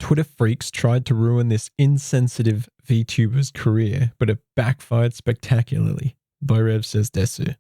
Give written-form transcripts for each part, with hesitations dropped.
Twitter freaks tried to ruin this insensitive VTuber's career, but it backfired spectacularly. Borev says Desu.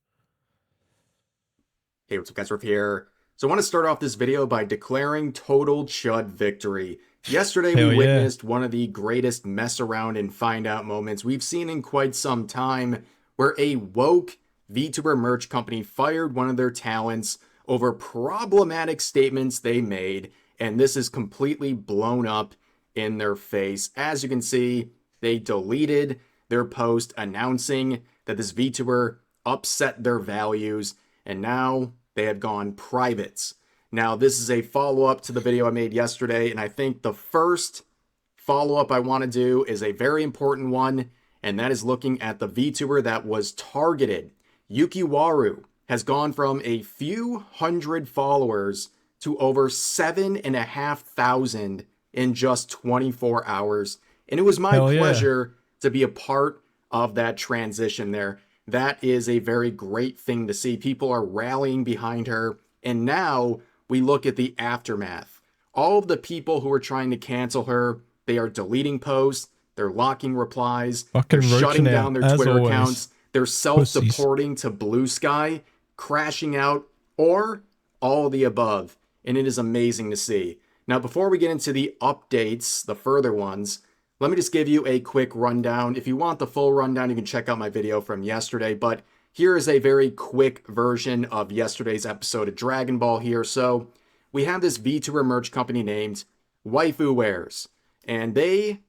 Hey, what's up guys, Riff here. So I want to start off this video by declaring total Chud victory. Yesterday Hell we yeah. witnessed one of the greatest mess around and find out moments we've seen in quite some time, where a woke VTuber merch company fired one of their talents over problematic statements they made, and this is completely blown up in their face. As you can see, they deleted their post announcing that this VTuber upset their values, and now they have gone privates. Now, this is a follow-up to the video I made yesterday, and I think the first follow-up I want to do is a very important one, and that is looking at the VTuber that was targeted. QUANGOS has gone from a few hundred followers to over 7,500 in just 24 hours. And it was my pleasure to be a part of that transition there. That is a very great thing to see. People are rallying behind her. And now we look at the aftermath. All of the people who are trying to cancel her, they are deleting posts, they're locking replies, they're shutting down their Twitter accounts, they're self-deporting to Blue Sky, crashing out, or all the above. And it is amazing to see. Now, before we get into the updates, the further ones, let me just give you a quick rundown. If you want the full rundown, you can check out my video from yesterday, but here is a very quick version of yesterday's episode of Dragon Ball here. So we have this VTuber merch company named Waifu Wears, and they,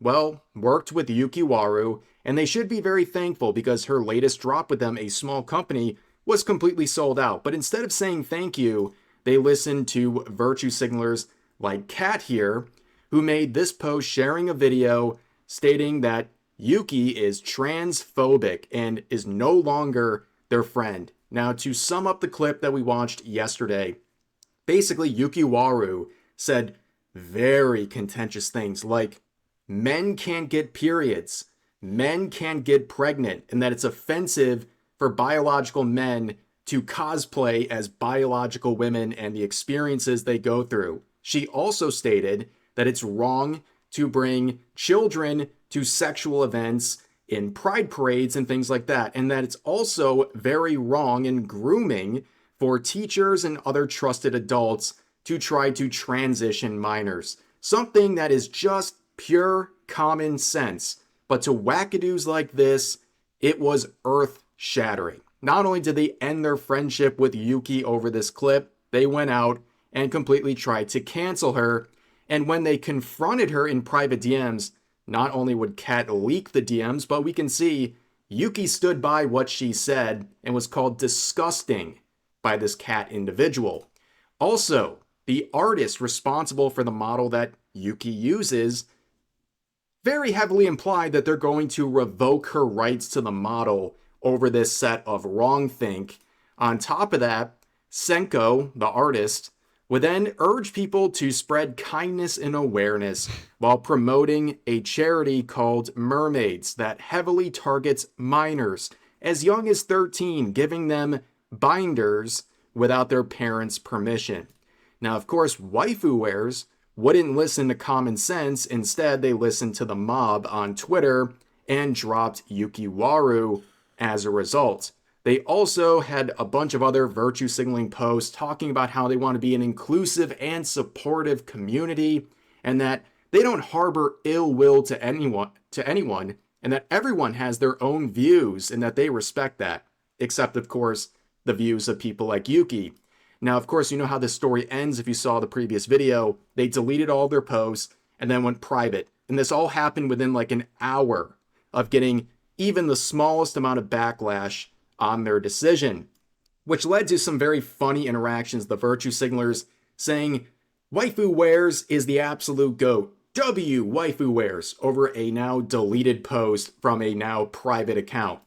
well, worked with QUANGOS, and they should be very thankful because her latest drop with them, a small company, was completely sold out. But instead of saying thank you, they listened to virtue signalers like Kat here, who made this post sharing a video stating that Yuki is transphobic and is no longer their friend. Now, to sum up the clip that we watched yesterday, basically QUANGOS said very contentious things like men can't get periods, men can't get pregnant, and that it's offensive for biological men to cosplay as biological women and the experiences they go through. She also stated that it's wrong to bring children to sexual events in pride parades and things like that, and that it's also very wrong and grooming for teachers and other trusted adults to try to transition minors. Something that is just pure common sense. But to wackadoos like this, it was earth-shattering. Not only did they end their friendship with Yuki over this clip, they went out and completely tried to cancel her. And when they confronted her in private DMs, not only would Kat leak the DMs, but we can see Yuki stood by what she said and was called disgusting by this Kat individual. Also, the artist responsible for the model that Yuki uses very heavily implied that they're going to revoke her rights to the model over this set of wrongthink. On top of that, Senko, the artist, would then urge people to spread kindness and awareness while promoting a charity called Mermaids that heavily targets minors as young as 13, giving them binders without their parents' permission. Now, of course, Waifu Wears wouldn't listen to common sense. Instead, they listened to the mob on Twitter and dropped QUANGOS as a result. They also had a bunch of other virtue signaling posts talking about how they want to be an inclusive and supportive community, and that they don't harbor ill will to anyone, and that everyone has their own views and that they respect that, except, of course, the views of people like Yuki. Now, of course, you know how this story ends if you saw the previous video. They deleted all their posts and then went private. And this all happened within like an hour of getting even the smallest amount of backlash on their decision, which led to some very funny interactions. The virtue signalers saying, Waifu Wears is the absolute GOAT. Waifu Wears over a now deleted post from a now private account.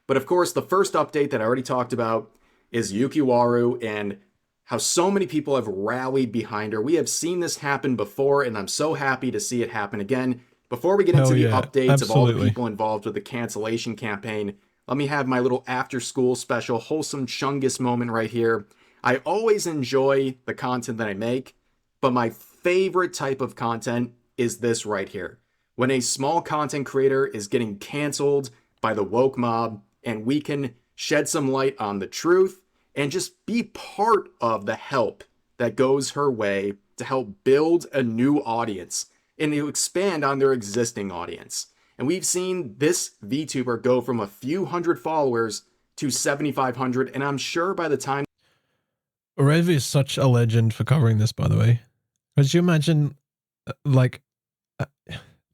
But of course, the first update that I already talked about is QUANGOS and how so many people have rallied behind her. We have seen this happen before, and I'm so happy to see it happen again. Before we get into the updates of all the people involved with the cancellation campaign, let me have my little after-school special wholesome Chungus moment right here. I always enjoy the content that I make, but my favorite type of content is this right here. When a small content creator is getting canceled by the woke mob, and we can shed some light on the truth and just be part of the help that goes her way to help build a new audience and to expand on their existing audience. And we've seen this VTuber go from a few hundred followers to 7,500, and I'm sure by the time... Rev is such a legend for covering this, by the way. Could you imagine, like,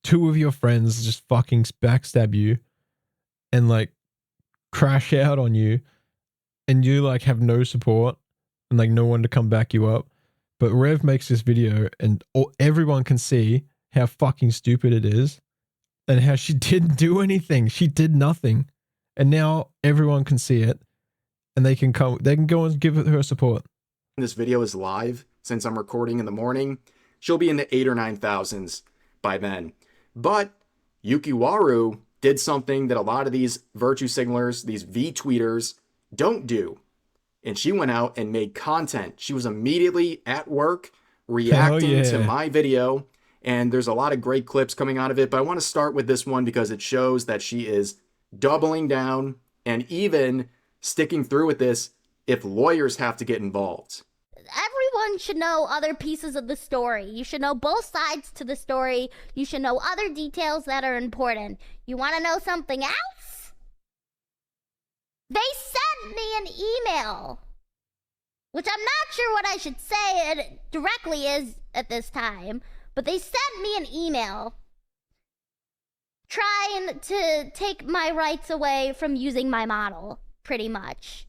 two of your friends just fucking backstab you and, like, crash out on you, and you, like, have no support and, like, no one to come back you up. But Rev makes this video and everyone can see how fucking stupid it is and how she didn't do anything. She did nothing. And now everyone can see it and they can go and give her support. This video is live, since I'm recording in the morning, she'll be in the 8,000 or 9,000s by then. But QUANGOS did something that a lot of these virtue signalers, these V-tweeters, don't do. And she went out and made content. She was immediately at work reacting to my video. And there's a lot of great clips coming out of it. But I want to start with this one because it shows that she is doubling down and even sticking through with this if lawyers have to get involved. Everyone should know other pieces of the story. You should know both sides to the story. You should know other details that are important. You want to know something else? They sent me an email, which I'm not sure what I should say it directly is at this time, but they sent me an email trying to take my rights away from using my model, pretty much.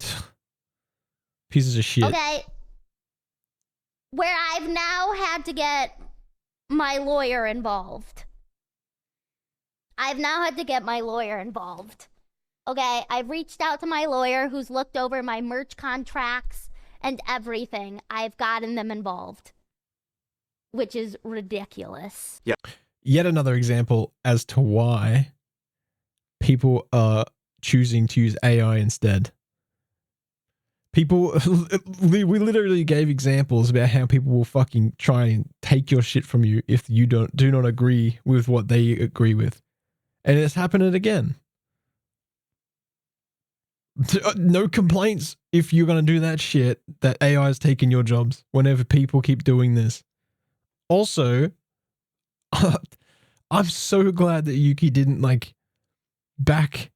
Pieces of shit. Okay. Where I've now had to get my lawyer involved. Okay, I've reached out to my lawyer who's looked over my merch contracts and everything. I've gotten them involved, which is ridiculous. Yeah. Yet another example as to why people are choosing to use AI instead. People, we literally gave examples about how people will fucking try and take your shit from you if you do not agree with what they agree with. And it's happening again. No complaints if you're going to do that shit, that AI is taking your jobs whenever people keep doing this. Also, I'm so glad that Yuki didn't like back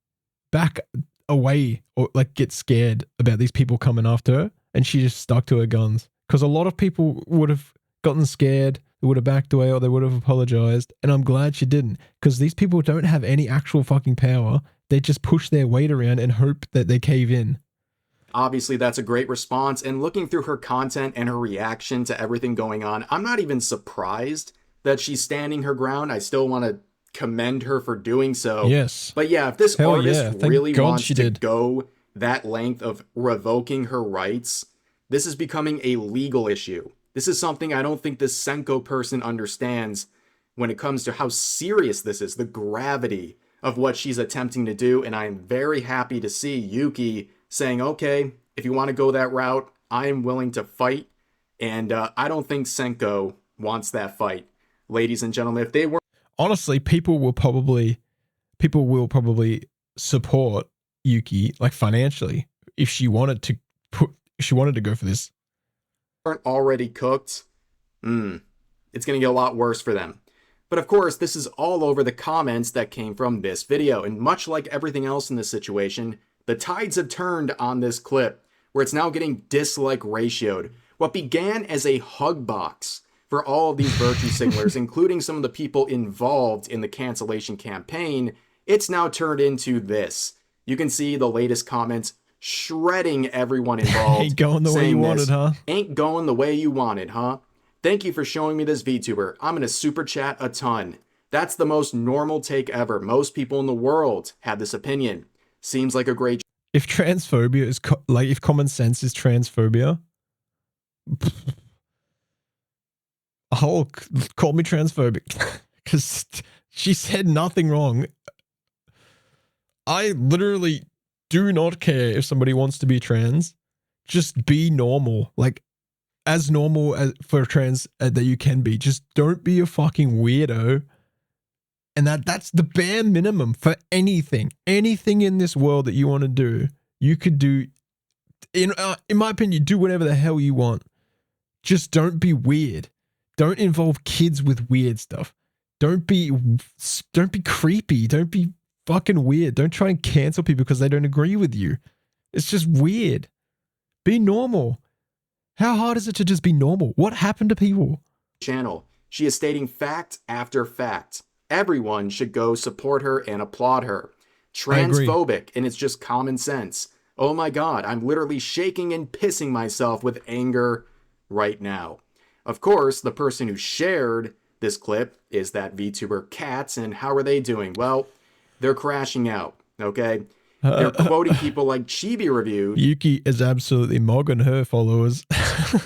away or like get scared about these people coming after her, and she just stuck to her guns. Because a lot of people would have gotten scared, they would have backed away, or they would have apologized. And I'm glad she didn't, because these people don't have any actual fucking power. They just push their weight around and hope that they cave in. Obviously, that's a great response. And looking through her content and her reaction to everything going on, I'm not even surprised that she's standing her ground. I still want to commend her for doing so. Yes. But yeah, if this artist really wants to go that length of revoking her rights, this is becoming a legal issue. This is something I don't think this Senko person understands when it comes to how serious this is, the gravity of what she's attempting to do. And I'm very happy to see Yuki saying, okay, if you want to go that route, I am willing to fight. And I don't think Senko wants that fight. Ladies and gentlemen, if they were... Honestly, people will probably support Yuki, like financially, if she wanted to go for this. Aren't already cooked, it's going to get a lot worse for them. But of course, this is all over the comments that came from this video. And much like everything else in this situation, the tides have turned on this clip, where it's now getting dislike ratioed. What began as a hug box for all of these virtue signalers, including some of the people involved in the cancellation campaign, it's now turned into this. You can see the latest comments shredding everyone involved. Ain't going the way you wanted, huh? Ain't going the way you wanted, huh? Thank you for showing me this VTuber. I'm gonna super chat a ton. That's the most normal take ever. Most people in the world have this opinion. Seems like a great... If transphobia is, if common sense is transphobia, oh, call me transphobic. Because she said nothing wrong. I literally do not care if somebody wants to be trans. Just be normal. Like, as normal as for trans that you can be. Just don't be a fucking weirdo. And that's the bare minimum for anything. Anything in this world that you want to do, you could do. In my opinion, do whatever the hell you want. Just don't be weird. Don't involve kids with weird stuff. Don't be creepy. Don't be fucking weird. Don't try and cancel people because they don't agree with you. It's just weird. Be normal. How hard is it to just be normal? What happened to people? Channel. She is stating fact after fact. Everyone should go support her and applaud her. Transphobic, and it's just common sense. Oh my god, I'm literally shaking and pissing myself with anger right now. Of course, the person who shared this clip is that VTuber Cats, and how are they doing? Well, they're crashing out, okay? They're quoting people like Chibi Reviewed. Yuki is absolutely mogging her followers.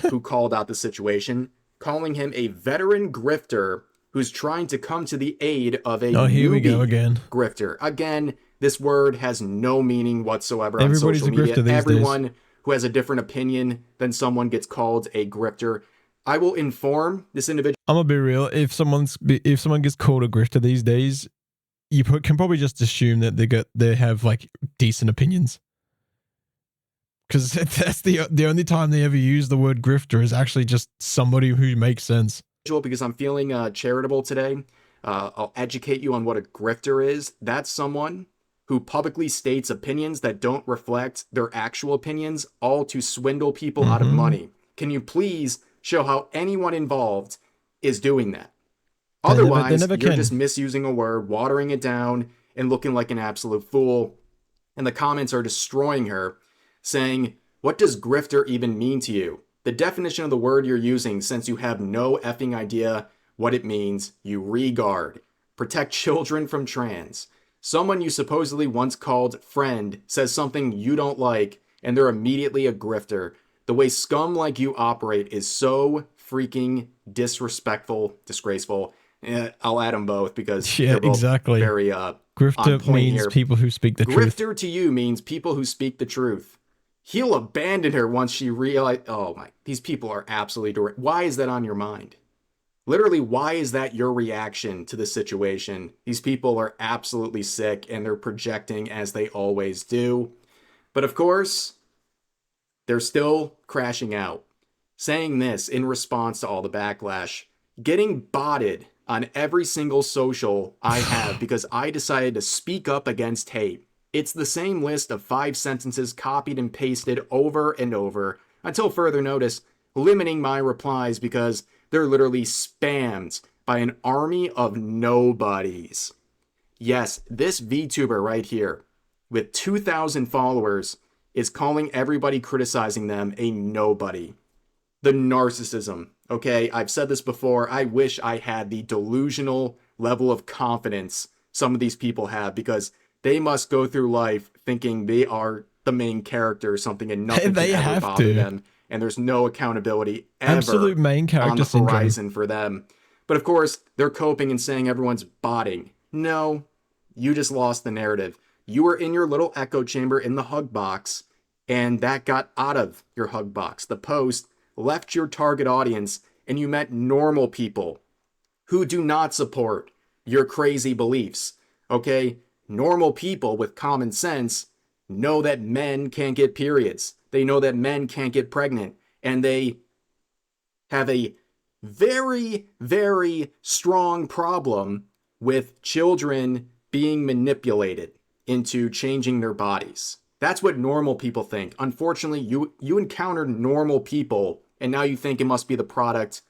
Who called out the situation, calling him a veteran grifter who's trying to come to the aid of a here we go again. grifter. Again, this word has no meaning whatsoever Everybody's on social media. A grifter these Everyone days. Who has a different opinion than someone gets called a grifter. I will inform this individual. I'm gonna be real. If someone gets called a grifter these days, you can probably just assume that they have like decent opinions. Because that's the only time they ever use the word grifter is actually just somebody who makes sense. Because I'm feeling charitable today, I'll educate you on what a grifter is. That's someone who publicly states opinions that don't reflect their actual opinions, all to swindle people out of money. Can you please show how anyone involved is doing that? Otherwise, you're just misusing a word, watering it down, and looking like an absolute fool. And the comments are destroying her, saying, what does grifter even mean to you? The definition of the word you're using, since you have no effing idea what it means, you regard. Protect children from trans. Someone you supposedly once called friend says something you don't like, and they're immediately a grifter. The way scum like you operate is so freaking disrespectful, disgraceful. I'll add them both because they're both very grifter means here. People who speak the truth. Grifter to you means people who speak the truth. He'll abandon her once she realized, oh my, these people are absolutely direct. Why is that on your mind? Literally, why is that your reaction to the situation? These people are absolutely sick and they're projecting as they always do. But of course, they're still crashing out. Saying this in response to all the backlash. Getting botted on every single social I have because I decided to speak up against hate. It's the same list of 5 sentences copied and pasted over and over until further notice, limiting my replies because they're literally spammed by an army of nobodies. Yes, this VTuber right here with 2,000 followers is calling everybody criticizing them a nobody. The narcissism, okay? I've said this before. I wish I had the delusional level of confidence some of these people have because they must go through life thinking they are the main character or something and nothing can ever bother them. And there's no accountability ever Absolute main character on the horizon for them. But of course, they're coping and saying everyone's botting. No, you just lost the narrative. You were in your little echo chamber in the hug box, and that got out of your hug box. The post left your target audience, and you met normal people who do not support your crazy beliefs. Okay? Normal people with common sense know that men can't get periods. They know that men can't get pregnant. And they have a very, very strong problem with children being manipulated into changing their bodies. That's what normal people think. Unfortunately, you encountered normal people, and now you think it must be the product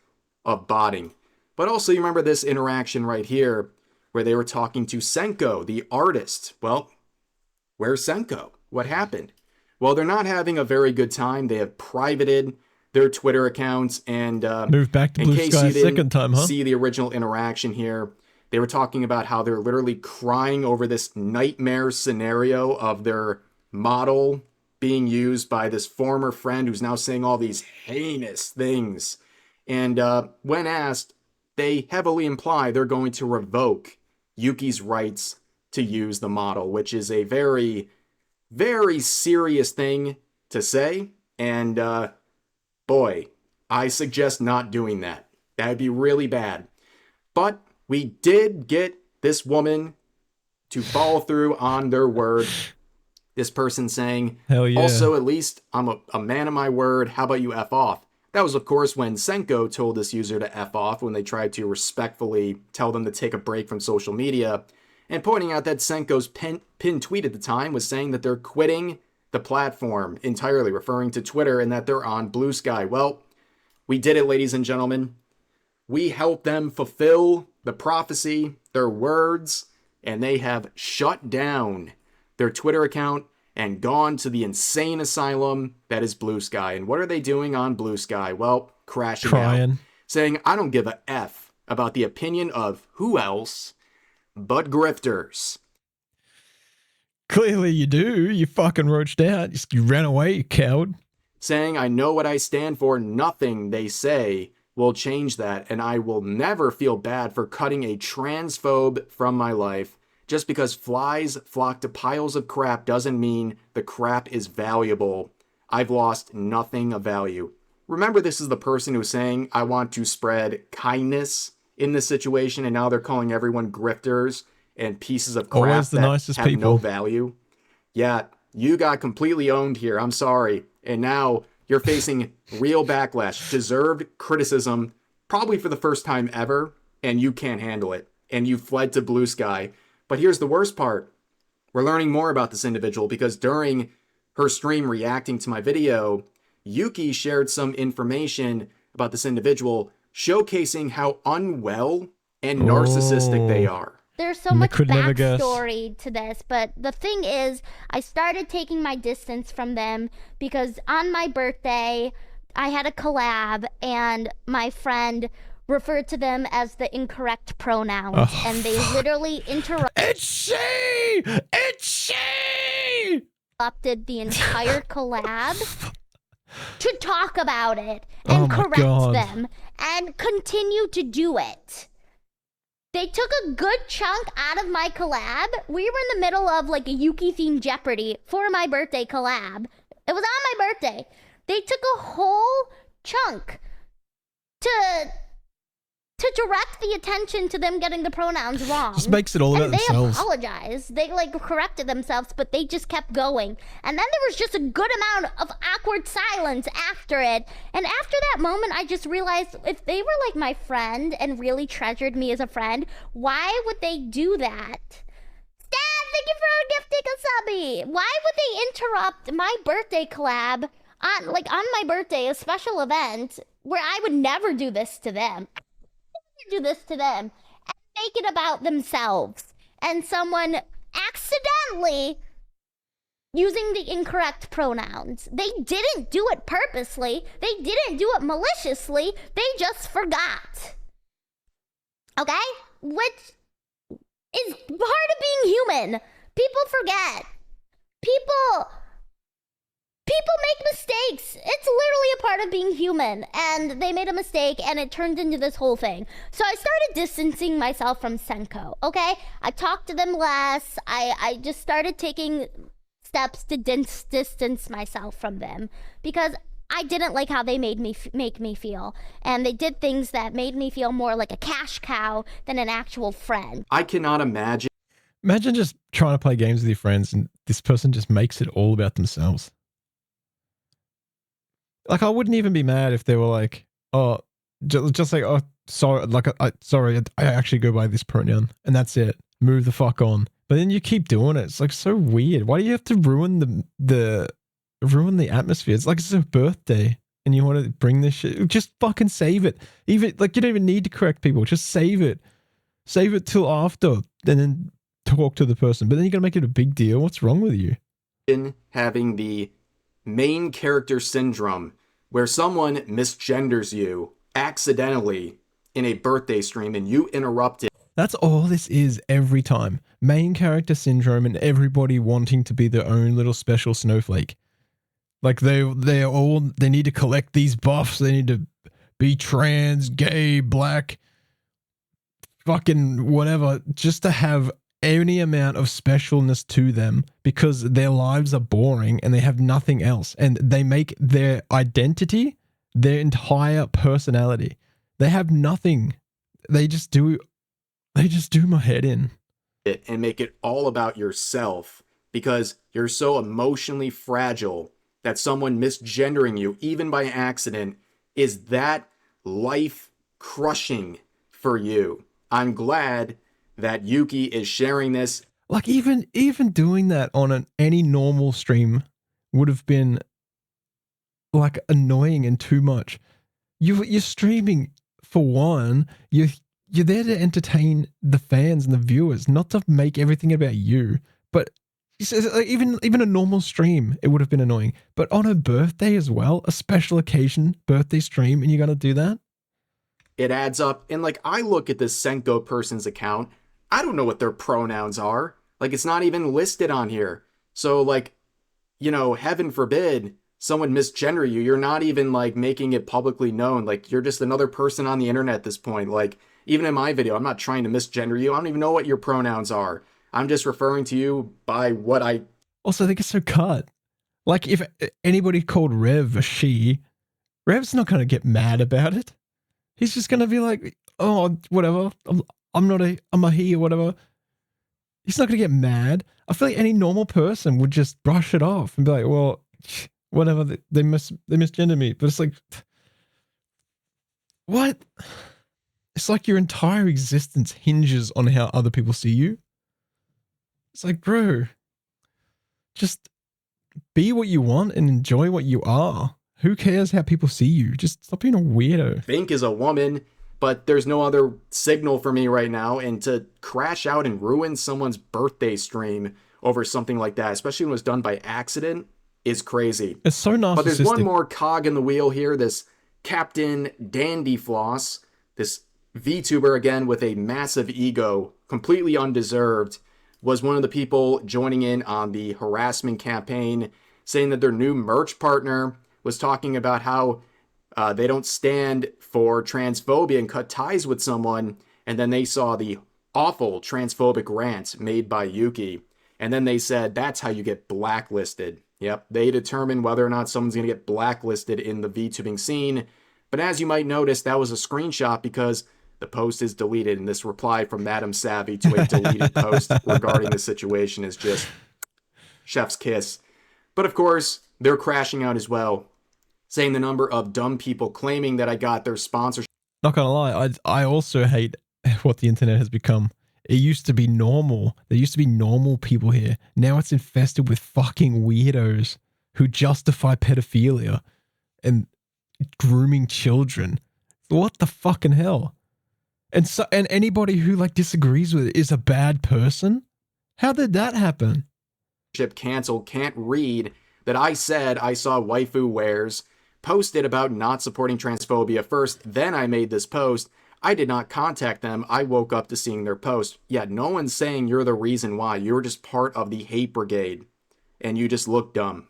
of botting. But also, you remember this interaction right here, where they were talking to Senko, the artist. Well, where's Senko? What happened? Well, they're not having a very good time. They have privated their Twitter accounts, and moved back to Blue Sky a second time, huh? See the original interaction here. They were talking about how they're literally crying over this nightmare scenario of their model being used by this former friend who's now saying all these heinous things. And when asked, they heavily imply they're going to revoke Yuki's rights to use the model, which is a very, very serious thing to say. And boy, I suggest not doing that. That would be really bad. But we did get this woman to follow through on their word. This person saying, hell yeah. Also, at least I'm a man of my word. How about you F off? That was, of course, when Senko told this user to F off when they tried to respectfully tell them to take a break from social media, and pointing out that Senko's pin tweet at the time was saying that they're quitting the platform entirely, referring to Twitter, and that they're on Blue Sky. Well, we did it, ladies and gentlemen. We helped them fulfill the prophecy, their words, and they have shut down their Twitter account and gone to the insane asylum that is Blue Sky. And what are they doing on Blue Sky? Well, crashing out, saying, I don't give a F about the opinion of who else but grifters. Clearly you do. You fucking roached out. You ran away, you coward. Saying, I know what I stand for. Nothing they say will change that. And I will never feel bad for cutting a transphobe from my life. Just because flies flock to piles of crap doesn't mean the crap is valuable. I've lost nothing of value. Remember, this is the person who's saying, I want to spread kindness in this situation, and now they're calling everyone grifters and pieces of crap Always the that nicest have people. no value. Yeah, you got completely owned here. I'm sorry. And now you're facing real backlash, deserved criticism, probably for the first time ever, and you can't handle it. And you fled to Blue Sky. But here's the worst part. We're learning more about this individual because during her stream reacting to my video, Yuki shared some information about this individual, showcasing how unwell and narcissistic they are. There's so much backstory to this, but the thing is, I started taking my distance from them because on my birthday, I had a collab, and my friend referred to them as the incorrect pronouns, and they literally interrupted the entire collab to talk about it and correct them and continue to do it. They took a good chunk out of my collab. We were in the middle of like a Yuki-themed Jeopardy for my birthday collab. It was on my birthday. They took a whole chunk to direct the attention to them getting the pronouns wrong. Just makes it all about themselves. They apologized. They like corrected themselves, but they just kept going. And then there was just a good amount of awkward silence after it. And after that moment, I just realized if they were like my friend and really treasured me as a friend, why would they do that? Stan, thank you for gifting a subby. Why would they interrupt my birthday collab on my birthday, a special event where I would never do this to them? Do this to them and make it about themselves, and someone accidentally using the incorrect pronouns. They didn't do it purposely. They didn't do it maliciously. They just forgot. Okay? Which is part of being human. People forget. People make mistakes. It's literally a part of being human. And they made a mistake, and it turned into this whole thing. So I started distancing myself from Senko, okay? I talked to them less. I just started taking steps to distance myself from them because I didn't like how they make me feel. And they did things that made me feel more like a cash cow than an actual friend. I cannot imagine. Imagine just trying to play games with your friends and this person just makes it all about themselves. Like, I wouldn't even be mad if they were like, oh, just like, oh, sorry, like, sorry, I actually go by this pronoun, and that's it. Move the fuck on. But then you keep doing it. It's like so weird. Why do you have to ruin the atmosphere? It's like it's a birthday, and you want to bring this shit. Just fucking save it. Even like you don't even need to correct people. Just save it. Save it till after, and then talk to the person. But then you're gonna make it a big deal. What's wrong with you? In having the main character syndrome where someone misgenders you accidentally in a birthday stream and you interrupt it. That's all this is every time. Main character syndrome and everybody wanting to be their own little special snowflake. Like they need to collect these buffs. They need to be trans, gay, black, fucking whatever, just to have any amount of specialness to them because their lives are boring and they have nothing else. And they make their identity their entire personality. They have nothing. They just do my head in. And make it all about yourself because you're so emotionally fragile that someone misgendering you, even by accident, is that life crushing for you. I'm glad that Yuki is sharing this. Like even doing that on any normal stream would have been like annoying and too much. You're streaming for one. You're there to entertain the fans and the viewers, not to make everything about you. But even a normal stream, it would have been annoying. But on a birthday as well, a special occasion birthday stream, and you're gonna do that? It adds up. And like, I look at this Senko person's account, I don't know what their pronouns are. Like, it's not even listed on here. So like, heaven forbid someone misgender you. You're not even like making it publicly known. Like, you're just another person on the internet at this point. Like, even in my video, I'm not trying to misgender you. I don't even know what your pronouns are. I'm just referring to you by what I... Also, they get so cut. Like, if anybody called Rev a she, Rev's not going to get mad about it. He's just going to be like, oh, whatever. I'm a he or whatever. He's not going to get mad. I feel like any normal person would just brush it off and be like, well, whatever. They misgender me. But it's like, what? It's like your entire existence hinges on how other people see you. It's like, bro, just be what you want and enjoy what you are. Who cares how people see you? Just stop being a weirdo. Think is a woman, but there's no other signal for me right now. And to crash out and ruin someone's birthday stream over something like that, especially when it was done by accident, is crazy. It's so narcissistic. But there's one more cog in the wheel here. This Captain Dandy Floss, this VTuber, again, with a massive ego, completely undeserved, was one of the people joining in on the harassment campaign, saying that their new merch partner was talking about how they don't stand for transphobia and cut ties with someone, and then they saw the awful transphobic rant made by Yuki, and then they said that's how you get blacklisted. Yep, they determine whether or not someone's going to get blacklisted in the VTubing scene, but as you might notice, that was a screenshot because the post is deleted, and this reply from Madam Savvy to a deleted post regarding the situation is just chef's kiss. But of course, they're crashing out as well, saying the number of dumb people claiming that I got their sponsorship. Not gonna lie, I also hate what the internet has become. It used to be normal. There used to be normal people here. Now it's infested with fucking weirdos who justify pedophilia and grooming children. What the fucking hell? And anybody who like disagrees with it is a bad person? How did that happen? Canceled, can't read that I said I saw waifu wares, posted about not supporting transphobia first, then I made this post. I did not contact them. I woke up to seeing their post. Yeah, no one's saying you're the reason why. You're just part of the hate brigade, and you just look dumb.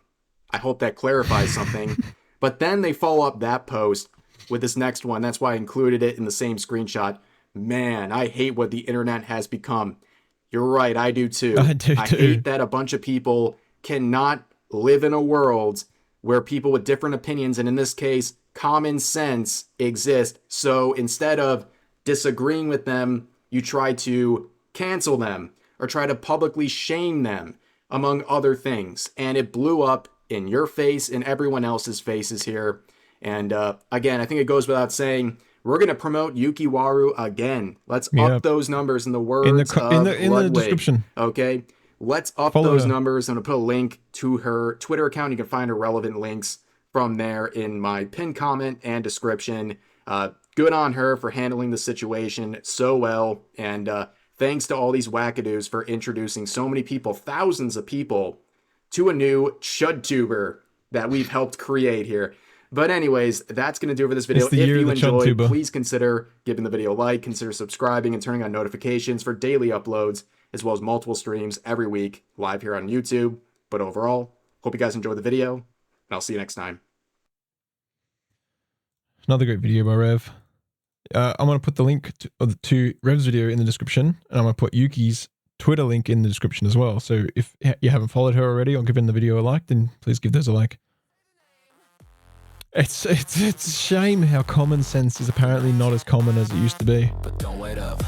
I hope that clarifies something. But then they follow up that post with this next one. That's why I included it in the same screenshot. Man, I hate what the internet has become. You're right, I do too. I do too. I hate that a bunch of people cannot live in a world where people with different opinions, and in this case, common sense, exist. So instead of disagreeing with them, you try to cancel them or try to publicly shame them, among other things. And it blew up in your face and everyone else's faces here. And again, I think it goes without saying, we're going to promote Yukiwaru again. Let's up those numbers in the words in the description. Okay? Let's up those numbers. I'm going to put a link to her Twitter account. You can find her relevant links from there in my pinned comment and description. Good on her for handling the situation so well. And thanks to all these wackadoos for introducing so many people, thousands of people, to a new Chudettewaru that we've helped create here. But anyways, that's going to do it for this video. If you enjoyed, please consider giving the video a like, consider subscribing and turning on notifications for daily uploads, as well as multiple streams every week live here on YouTube. But overall, hope you guys enjoyed the video, and I'll see you next time. Another great video by Rev. I'm going to put the link to Rev's video in the description, and I'm going to put Yuki's Twitter link in the description as well. So if you haven't followed her already or given the video a like, then please give those a like. It's a shame how common sense is apparently not as common as it used to be. But don't wait up.